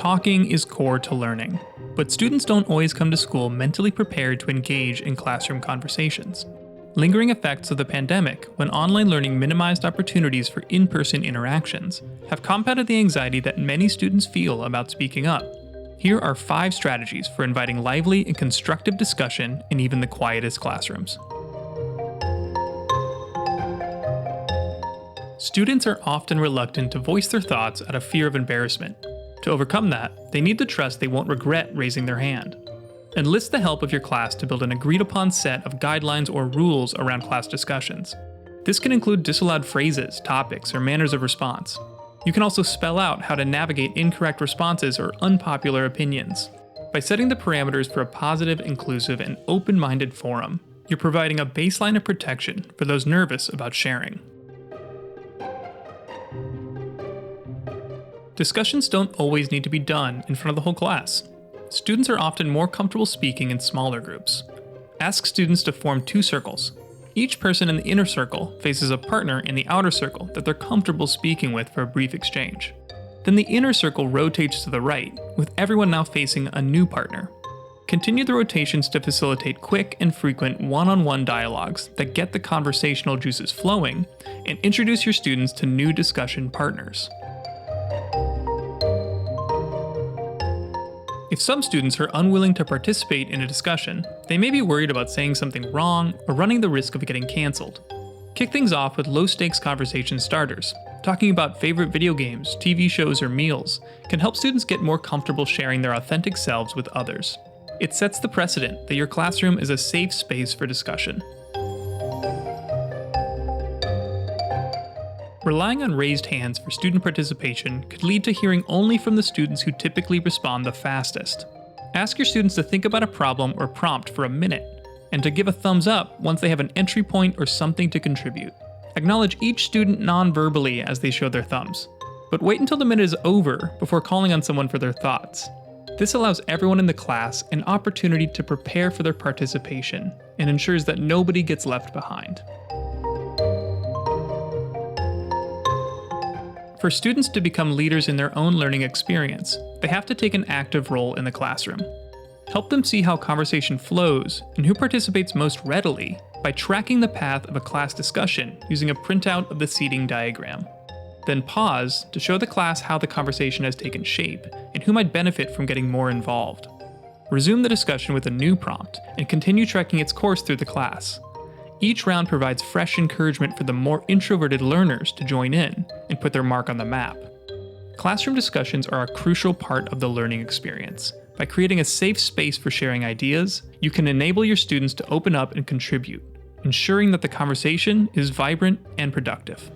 Talking is core to learning, but students don't always come to school mentally prepared to engage in classroom conversations. Lingering effects of the pandemic, when online learning minimized opportunities for in-person interactions, have compounded the anxiety that many students feel about speaking up. Here are 5 strategies for inviting lively and constructive discussion in even the quietest classrooms. Students are often reluctant to voice their thoughts out of fear of embarrassment. To overcome that, they need to trust they won't regret raising their hand. Enlist the help of your class to build an agreed-upon set of guidelines or rules around class discussions. This can include disallowed phrases, topics, or manners of response. You can also spell out how to navigate incorrect responses or unpopular opinions. By setting the parameters for a positive, inclusive, and open-minded forum, you're providing a baseline of protection for those nervous about sharing. Discussions don't always need to be done in front of the whole class. Students are often more comfortable speaking in smaller groups. Ask students to form 2 circles. Each person in the inner circle faces a partner in the outer circle that they're comfortable speaking with for a brief exchange. Then the inner circle rotates to the right, with everyone now facing a new partner. Continue the rotations to facilitate quick and frequent one-on-one dialogues that get the conversational juices flowing and introduce your students to new discussion partners. If some students are unwilling to participate in a discussion, they may be worried about saying something wrong or running the risk of getting canceled. Kick things off with low-stakes conversation starters. Talking about favorite video games, TV shows, or meals can help students get more comfortable sharing their authentic selves with others. It sets the precedent that your classroom is a safe space for discussion. Relying on raised hands for student participation could lead to hearing only from the students who typically respond the fastest. Ask your students to think about a problem or prompt for a minute, and to give a thumbs up once they have an entry point or something to contribute. Acknowledge each student non-verbally as they show their thumbs, but wait until the minute is over before calling on someone for their thoughts. This allows everyone in the class an opportunity to prepare for their participation and ensures that nobody gets left behind. For students to become leaders in their own learning experience, they have to take an active role in the classroom. Help them see how conversation flows and who participates most readily by tracking the path of a class discussion using a printout of the seating diagram. Then pause to show the class how the conversation has taken shape and who might benefit from getting more involved. Resume the discussion with a new prompt and continue tracking its course through the class. Each round provides fresh encouragement for the more introverted learners to join in and put their mark on the map. Classroom discussions are a crucial part of the learning experience. By creating a safe space for sharing ideas, you can enable your students to open up and contribute, ensuring that the conversation is vibrant and productive.